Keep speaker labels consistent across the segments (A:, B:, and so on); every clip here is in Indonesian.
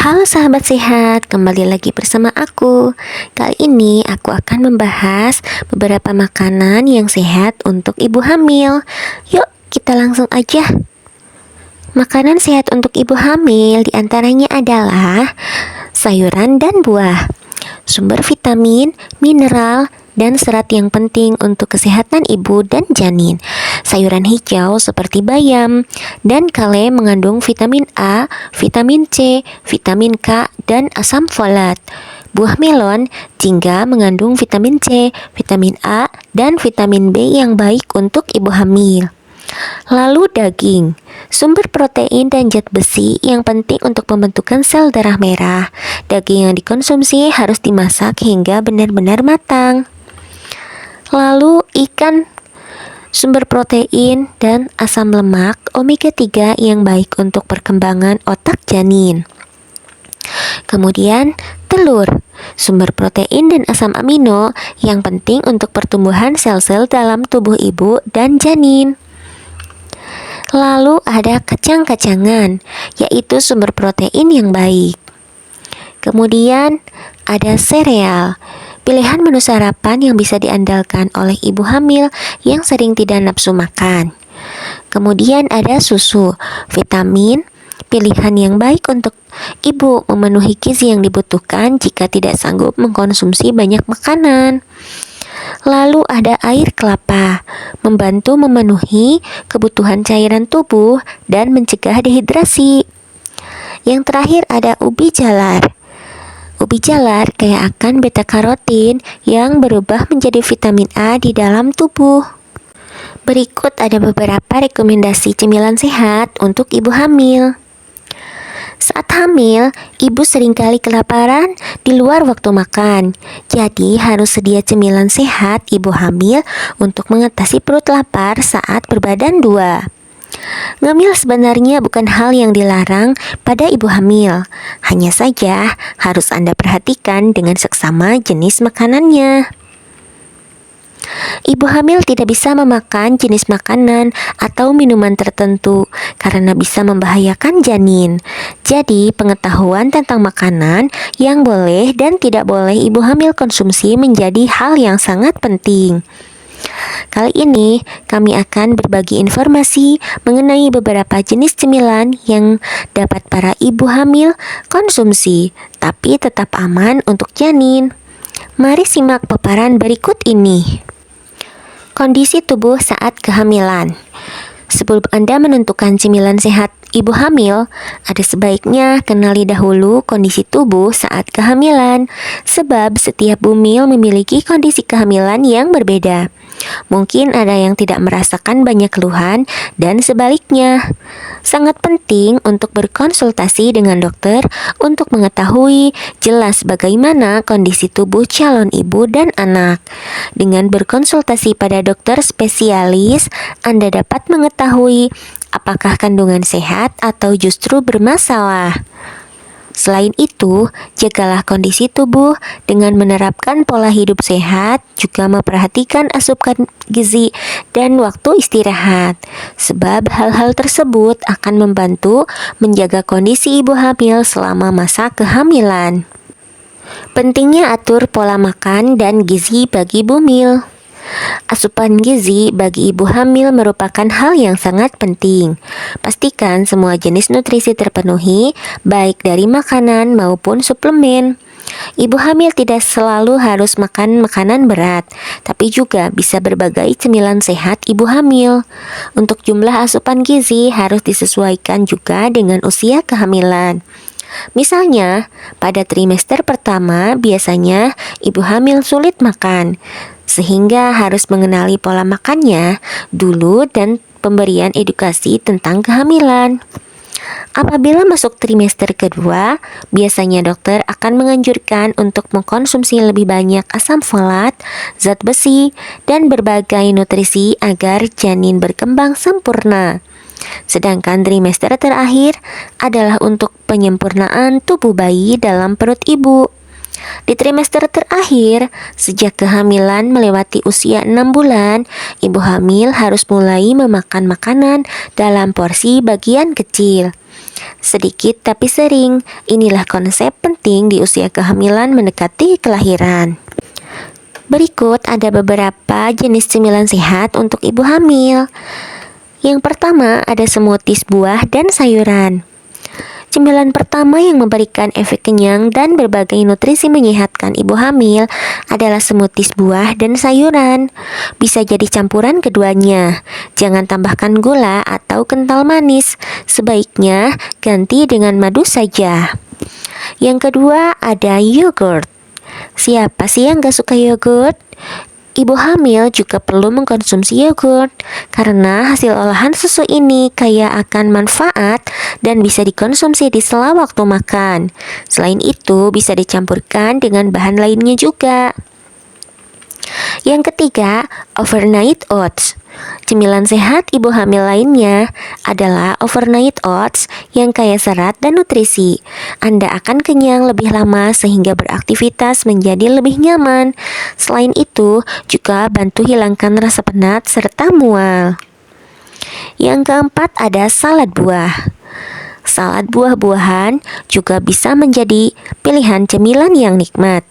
A: Halo sahabat sehat, kembali lagi bersama aku. Kali ini aku akan membahas beberapa makanan yang sehat untuk ibu hamil. Yuk, kita langsung aja. Makanan sehat untuk ibu hamil diantaranya adalah sayuran dan buah, sumber vitamin, mineral, dan serat yang penting untuk kesehatan ibu dan janin. Sayuran hijau seperti bayam dan kale mengandung vitamin A, vitamin C, vitamin K, dan asam folat. Buah melon, jingga mengandung vitamin C, vitamin A, dan vitamin B yang baik untuk ibu hamil. Lalu daging, sumber protein dan zat besi yang penting untuk pembentukan sel darah merah. Daging yang dikonsumsi harus dimasak hingga benar-benar matang. Lalu ikan, sumber protein dan asam lemak omega 3 yang baik untuk perkembangan otak janin. Kemudian telur, sumber protein dan asam amino yang penting untuk pertumbuhan sel-sel dalam tubuh ibu dan janin. Lalu ada kacang-kacangan, yaitu sumber protein yang baik. Kemudian ada sereal, pilihan menu sarapan yang bisa diandalkan oleh ibu hamil yang sering tidak nafsu makan. Kemudian ada susu, vitamin, pilihan yang baik untuk ibu memenuhi gizi yang dibutuhkan jika tidak sanggup mengkonsumsi banyak makanan. Lalu ada air kelapa, membantu memenuhi kebutuhan cairan tubuh dan mencegah dehidrasi. Yang terakhir ada ubi jalar. Ubi jalar kaya akan beta-karotin yang berubah menjadi vitamin A di dalam tubuh. Berikut ada beberapa rekomendasi cemilan sehat untuk ibu hamil. Saat hamil, ibu seringkali kelaparan di luar waktu makan. Jadi harus sedia cemilan sehat ibu hamil untuk mengatasi perut lapar saat berbadan dua. Ngemil sebenarnya bukan hal yang dilarang pada ibu hamil. Hanya saja harus Anda perhatikan dengan seksama jenis makanannya. Ibu hamil tidak bisa memakan jenis makanan atau minuman tertentu karena bisa membahayakan janin. Jadi, pengetahuan tentang makanan yang boleh dan tidak boleh ibu hamil konsumsi menjadi hal yang sangat penting. Kali ini kami akan berbagi informasi mengenai beberapa jenis cemilan yang dapat para ibu hamil konsumsi, tapi tetap aman untuk janin. Mari simak paparan berikut ini. Kondisi tubuh saat kehamilan. Sebelum Anda menentukan cemilan sehat ibu hamil, ada sebaiknya kenali dahulu kondisi tubuh saat kehamilan, sebab setiap bumil memiliki kondisi kehamilan yang berbeda. Mungkin ada yang tidak merasakan banyak keluhan dan sebaliknya. Sangat penting untuk berkonsultasi dengan dokter untuk mengetahui jelas bagaimana kondisi tubuh calon ibu dan anak. Dengan berkonsultasi pada dokter spesialis, Anda dapat mengetahui apakah kandungan sehat atau justru bermasalah. Selain itu, jagalah kondisi tubuh dengan menerapkan pola hidup sehat, juga memperhatikan asupan gizi dan waktu istirahat. Sebab hal-hal tersebut akan membantu menjaga kondisi ibu hamil selama masa kehamilan. Pentingnya atur pola makan dan gizi bagi bumil. Asupan gizi bagi ibu hamil merupakan hal yang sangat penting. Pastikan semua jenis nutrisi terpenuhi, baik dari makanan maupun suplemen. Ibu hamil tidak selalu harus makan makanan berat, tapi juga bisa berbagai cemilan sehat ibu hamil. Untuk jumlah asupan gizi harus disesuaikan juga dengan usia kehamilan. Misalnya, pada trimester pertama biasanya ibu hamil sulit makan, sehingga harus mengenali pola makannya dulu dan pemberian edukasi tentang kehamilan. Apabila masuk trimester kedua, biasanya dokter akan menganjurkan untuk mengkonsumsi lebih banyak asam folat, zat besi, dan berbagai nutrisi agar janin berkembang sempurna. Sedangkan trimester terakhir adalah untuk penyempurnaan tubuh bayi dalam perut ibu. Di trimester terakhir, sejak kehamilan melewati usia 6 bulan, ibu hamil harus mulai memakan makanan dalam porsi bagian kecil. Sedikit tapi sering, inilah konsep penting di usia kehamilan mendekati kelahiran. Berikut ada beberapa jenis cemilan sehat untuk ibu hamil. Yang pertama ada smoothies buah dan sayuran. Cemilan pertama yang memberikan efek kenyang dan berbagai nutrisi menyehatkan ibu hamil adalah smoothies buah dan sayuran. Bisa jadi campuran keduanya. Jangan tambahkan gula atau kental manis. Sebaiknya ganti dengan madu saja. Yang kedua ada yogurt. Siapa sih yang gak suka yogurt? Ibu hamil juga perlu mengkonsumsi yogurt karena hasil olahan susu ini kaya akan manfaat dan bisa dikonsumsi di sela waktu makan. Selain itu, bisa dicampurkan dengan bahan lainnya juga. Yang ketiga, overnight oats. Cemilan sehat ibu hamil lainnya adalah overnight oats yang kaya serat dan nutrisi. Anda akan kenyang lebih lama sehingga beraktivitas menjadi lebih nyaman. Selain itu, juga bantu hilangkan rasa penat serta mual. Yang keempat ada salad buah. Salad buah-buahan juga bisa menjadi pilihan cemilan yang nikmat.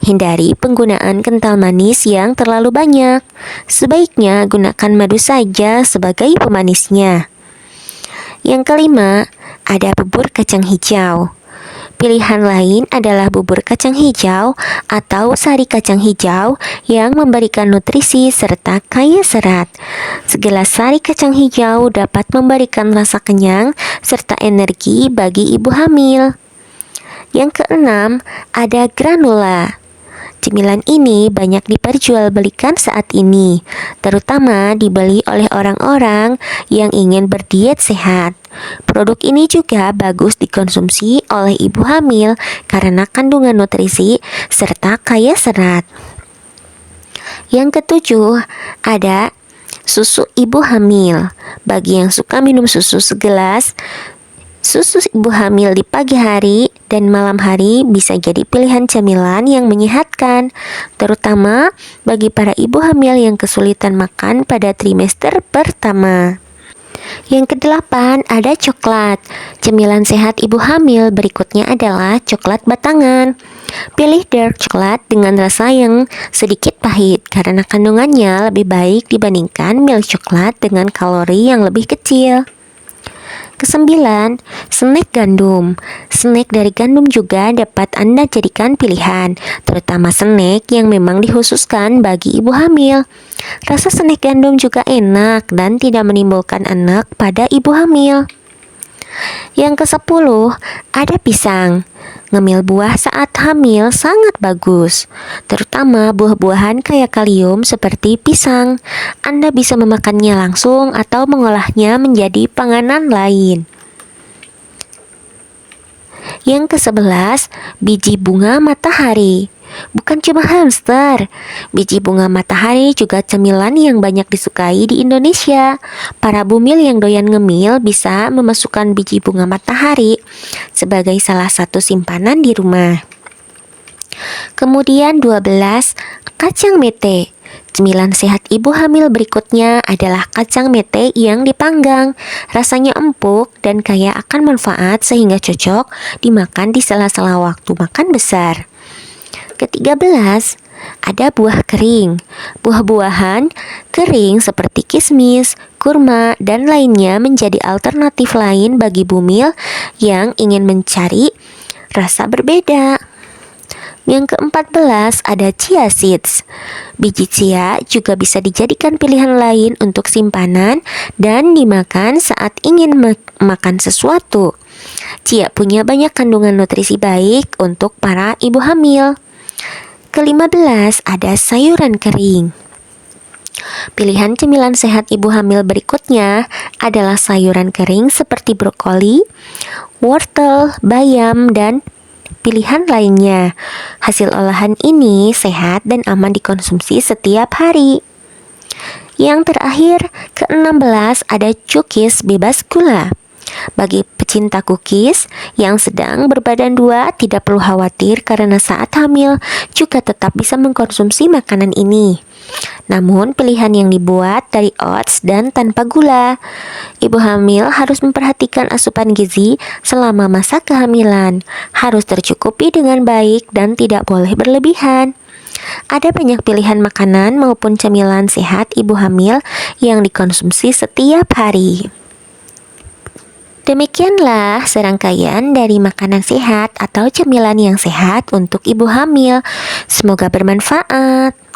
A: Hindari penggunaan kental manis yang terlalu banyak. Sebaiknya gunakan madu saja sebagai pemanisnya. Yang kelima, ada bubur kacang hijau. Pilihan lain adalah bubur kacang hijau atau sari kacang hijau yang memberikan nutrisi serta kaya serat. Segelas sari kacang hijau dapat memberikan rasa kenyang serta energi bagi ibu hamil. Yang keenam, ada granola. Cemilan ini banyak diperjualbelikan saat ini, terutama dibeli oleh orang-orang yang ingin berdiet sehat. Produk ini juga bagus dikonsumsi oleh ibu hamil karena kandungan nutrisi serta kaya serat. Yang ketujuh, ada susu ibu hamil. Bagi yang suka minum susu segelas, susu ibu hamil di pagi hari dan malam hari bisa jadi pilihan camilan yang menyehatkan, terutama bagi para ibu hamil yang kesulitan makan pada trimester pertama. Yang kedelapan ada coklat. Cemilan sehat ibu hamil berikutnya adalah coklat batangan. Pilih dark coklat dengan rasa yang sedikit pahit karena kandungannya lebih baik dibandingkan milk coklat dengan kalori yang lebih kecil. Kesembilan, snack gandum. Snack dari gandum juga dapat Anda jadikan pilihan, terutama snack yang memang dikhususkan bagi ibu hamil. Rasa snack gandum juga enak dan tidak menimbulkan enek pada ibu hamil. Yang ke-10, ada pisang. Ngemil buah saat hamil sangat bagus, terutama buah-buahan kaya kalium seperti pisang. Anda bisa memakannya langsung atau mengolahnya menjadi panganan lain. Yang ke-11, biji bunga matahari. Bukan cuma hamster, biji bunga matahari juga cemilan yang banyak disukai di Indonesia. Para bumil yang doyan ngemil bisa memasukkan biji bunga matahari sebagai salah satu simpanan di rumah. Kemudian 12, kacang mete. Cemilan sehat ibu hamil berikutnya adalah kacang mete yang dipanggang. Rasanya empuk dan kaya akan manfaat sehingga cocok dimakan di sela-sela waktu makan besar. Ke-13, ada buah kering. Buah-buahan kering seperti kismis, kurma, dan lainnya menjadi alternatif lain bagi bumil yang ingin mencari rasa berbeda. Yang ke-14 ada chia seeds. Biji chia juga bisa dijadikan pilihan lain untuk simpanan dan dimakan saat ingin makan sesuatu. Chia punya banyak kandungan nutrisi baik untuk para ibu hamil. Ke-15 ada sayuran kering. Pilihan cemilan sehat ibu hamil berikutnya adalah sayuran kering seperti brokoli, wortel, bayam, dan pilihan lainnya. Hasil olahan ini sehat dan aman dikonsumsi setiap hari. Yang terakhir, ke-16 ada cookies bebas gula. Bagi pecinta cookies yang sedang berbadan dua, tidak perlu khawatir karena saat hamil juga tetap bisa mengkonsumsi makanan ini. Namun, pilihan yang dibuat dari oats dan tanpa gula. Ibu hamil harus memperhatikan asupan gizi selama masa kehamilan. Harus tercukupi dengan baik dan tidak boleh berlebihan. Ada banyak pilihan makanan maupun cemilan sehat ibu hamil yang dikonsumsi setiap hari. Demikianlah serangkaian dari makanan sehat atau cemilan yang sehat untuk ibu hamil. Semoga bermanfaat.